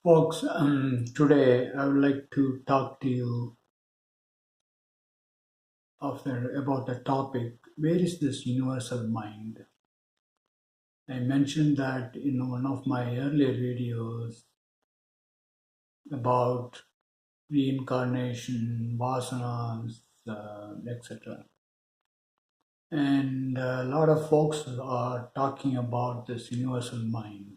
Folks, today I would like to talk to you about the topic, where is this universal mind? I mentioned that in one of my earlier videos about reincarnation, vasanas, etc. And a lot of folks are talking about this universal mind.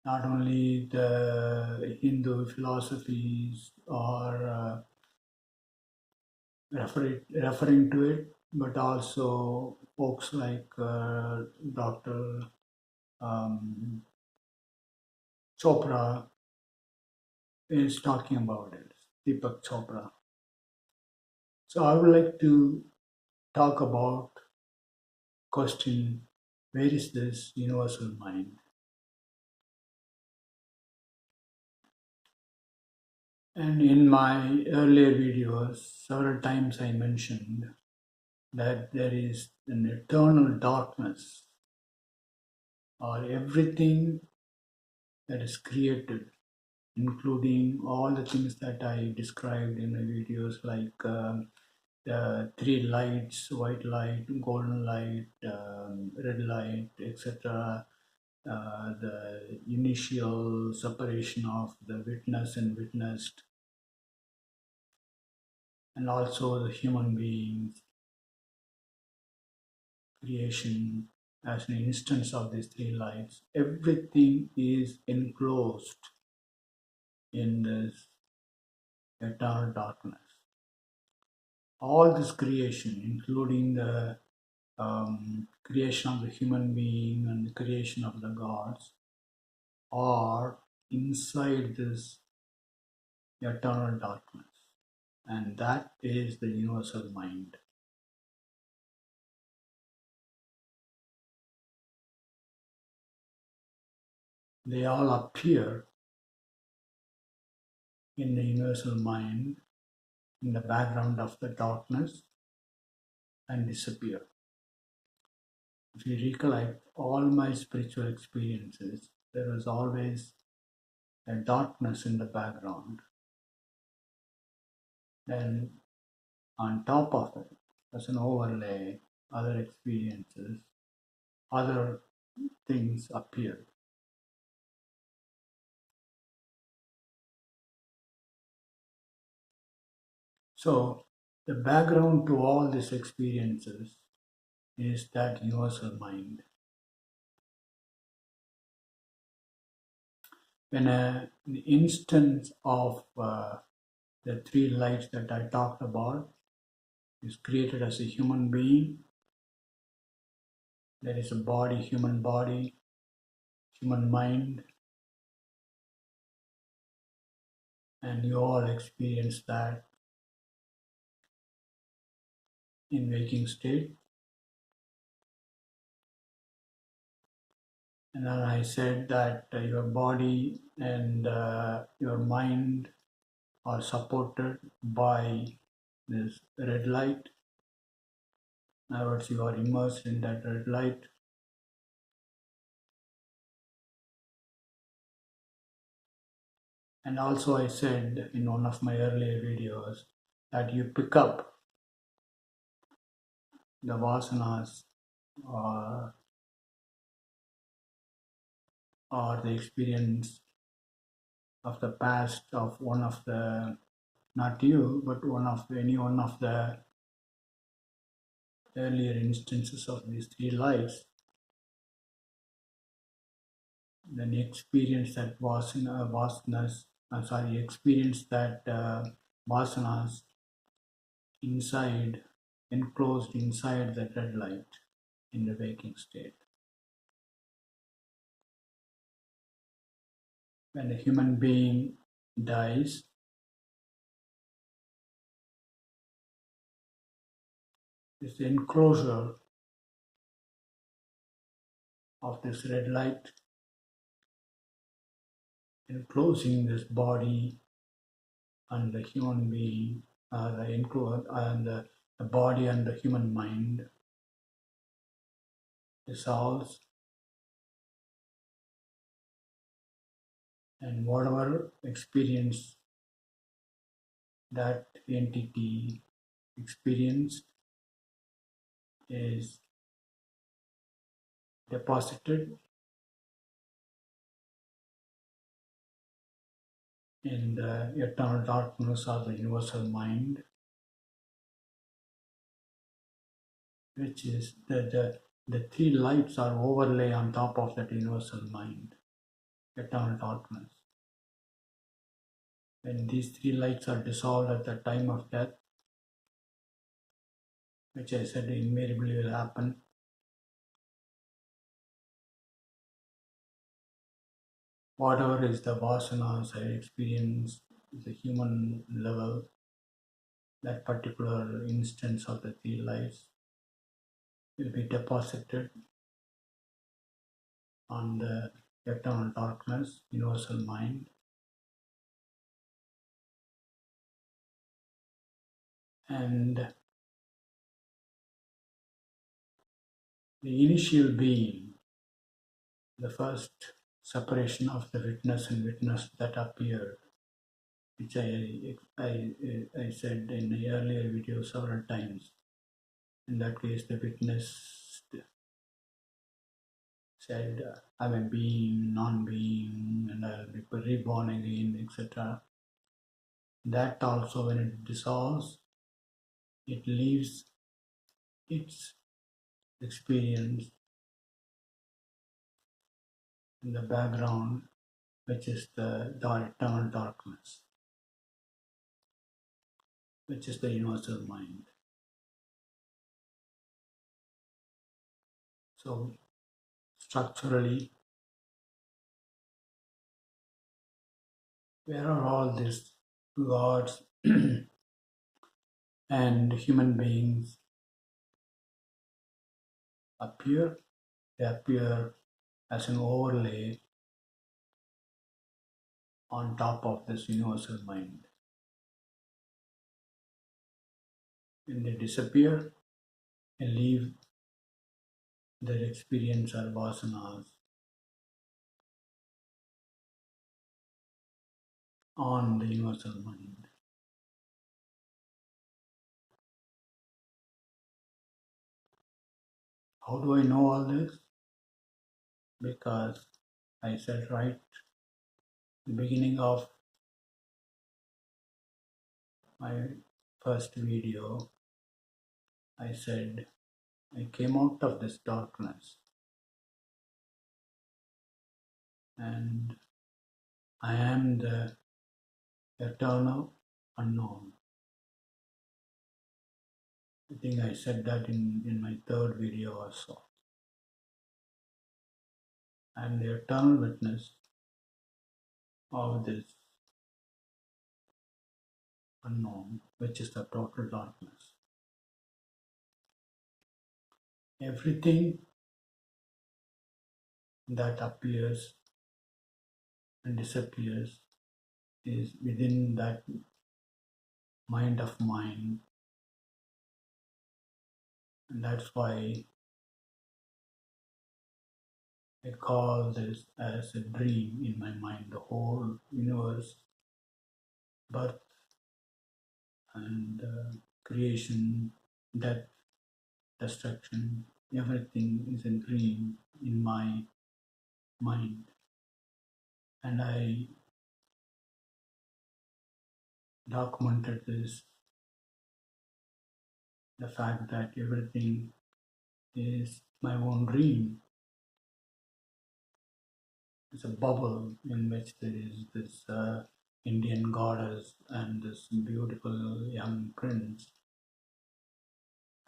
Not only the Hindu philosophies are referring to it, but also folks like Dr. Um, Chopra is talking about it, Deepak Chopra. So I would like to talk about question, where is this universal mind? And in my earlier videos, several times I mentioned that there is an eternal darkness or everything that is created, including all the things that I described in the videos, like the three lights: white light, golden light, red light, etc. The initial separation of the witness and witnessed, and also the human beings creation as an instance of these three lights. Everything is enclosed in this eternal darkness. All this creation, including the creation of the human being and the creation of the gods, are inside this eternal darkness. And that is the universal mind. They all appear in the universal mind in the background of the darkness and disappear. If you recollect all my spiritual experiences, there was always a darkness in the background. Then on top of it, as an overlay, other experiences, other things appear. So, the background to all these experiences is that universal mind. When an instance of the three lights that I talked about is created as a human being, there is a body, human mind, and you all experience that in waking state. And then I said that your body and your mind are supported by this red light. In other words, you are immersed in that red light. And also, I said in one of my earlier videos that you pick up the vasanas or, or the experience of the past of one of the, not you, but any one of the earlier instances of these three lights, then experience that experience that vasanas inside, enclosed inside that red light in the waking state. When a human being dies, this enclosure of this red light enclosing this body and the human being, the body and the human mind dissolves and whatever experience that entity experienced is deposited in the eternal darkness of the universal mind, which is the three lights are overlay on top of that universal mind, eternal darkness. When these three lights are dissolved at the time of death, which I said invariably will happen, whatever is the vasanas I experience at the human level, that particular instance of the three lights will be deposited on the eternal darkness, universal mind, and the initial being, the first separation of the witness and witness that appeared, which I said in the earlier video several times. In that case, the witness said, I'm a being, non-being, and I'll be reborn again, etc. That also, when it dissolves, it leaves its experience in the background, which is the eternal darkness, which is the universal mind. So, structurally, where are all these gods and human beings appear? They appear as an overlay on top of this universal mind. When they disappear and leave their experience or vasanas on the universal mind. How do I know all this? Because I said right at the beginning of my first video, I said I came out of this darkness and I am the eternal unknown. I think I said that in my third video or so. I am the eternal witness of this unknown, which is the total darkness. Everything that appears and disappears is within that mind of mine, and that's why I call this as a dream in my mind. The whole universe, birth and creation, death, destruction, everything is a dream in my mind. And I documented this, the fact that everything is my own dream. It's a bubble in which there is this Indian goddess and this beautiful young prince.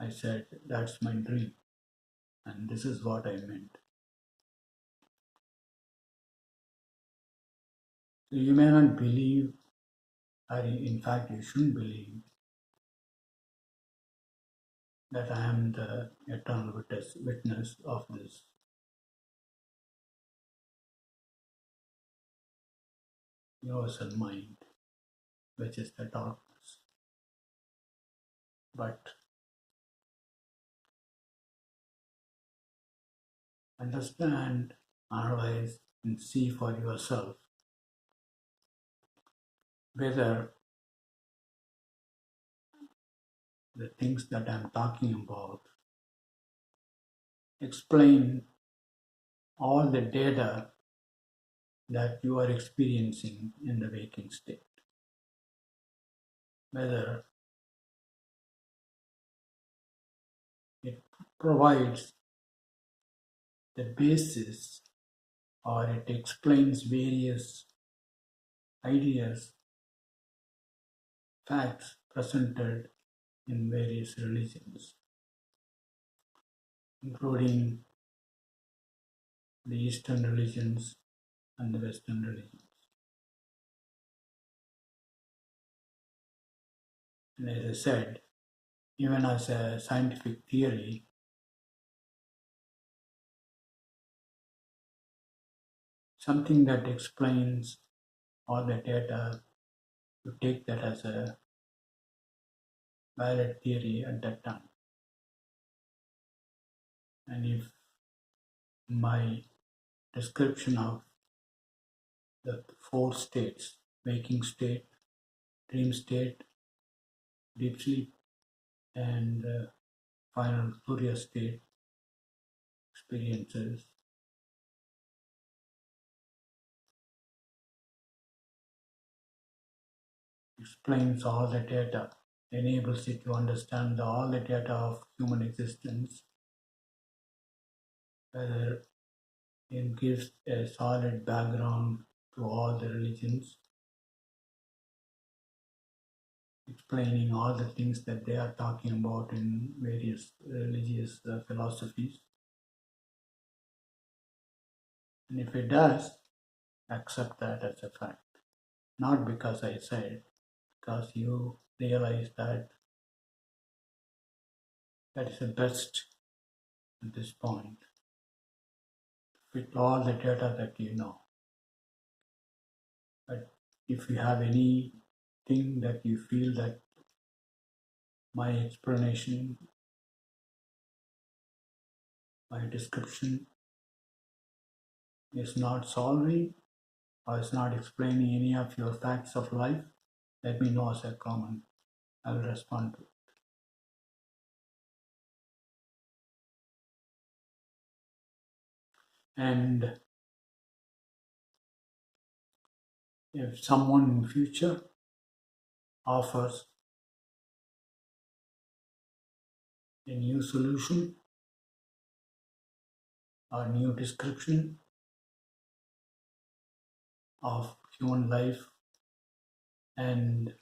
I said, that's my dream, and this is what I meant. So you may not believe, or in fact, you shouldn't believe that I am the eternal witness of this universal mind, which is the darkness. But understand, analyze, and see for yourself whether the things that I'm talking about explain all the data that you are experiencing in the waking state, whether it provides the basis or it explains various ideas, facts presented in various religions, including the Eastern religions and the Western religions. And as I said, even as a scientific theory, something that explains all the data, you take that as a valid theory at that time. And if my description of the four states, waking state, dream state, deep sleep, and final Surya state experiences, explains all the data, enables it to understand all the data of human existence, whether it gives a solid background to all the religions, explaining all the things that they are talking about in various religious philosophies. And if it does, accept that as a fact. Not because I said, because you realize that that is the best at this point, with all the data that you know. But if you have anything that you feel that my explanation, my description is not solving or is not explaining any of your facts of life, let me know as a comment. I will respond to it. And if someone in future offers a new solution or new description of human life and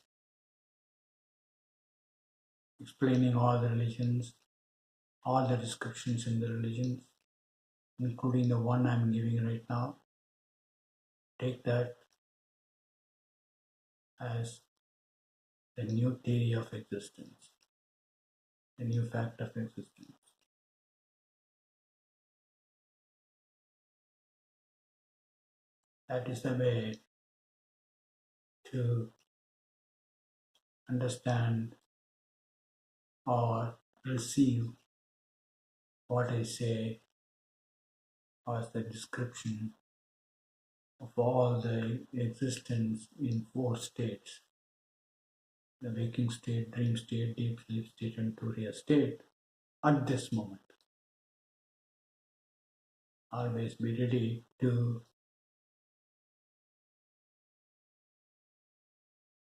explaining all the religions, all the descriptions in the religions, including the one I'm giving right now, take that as the new theory of existence, the new fact of existence. That is the way to understand or receive what I say as the description of all the existence in four states: the waking state, dream state, deep sleep state, and Turiya state at this moment. Always be ready to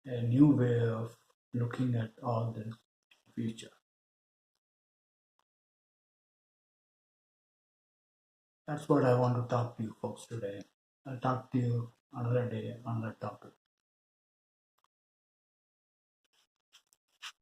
a new way of looking at all this future. That's what I want to talk to you folks today. I'll talk to you another day, another topic.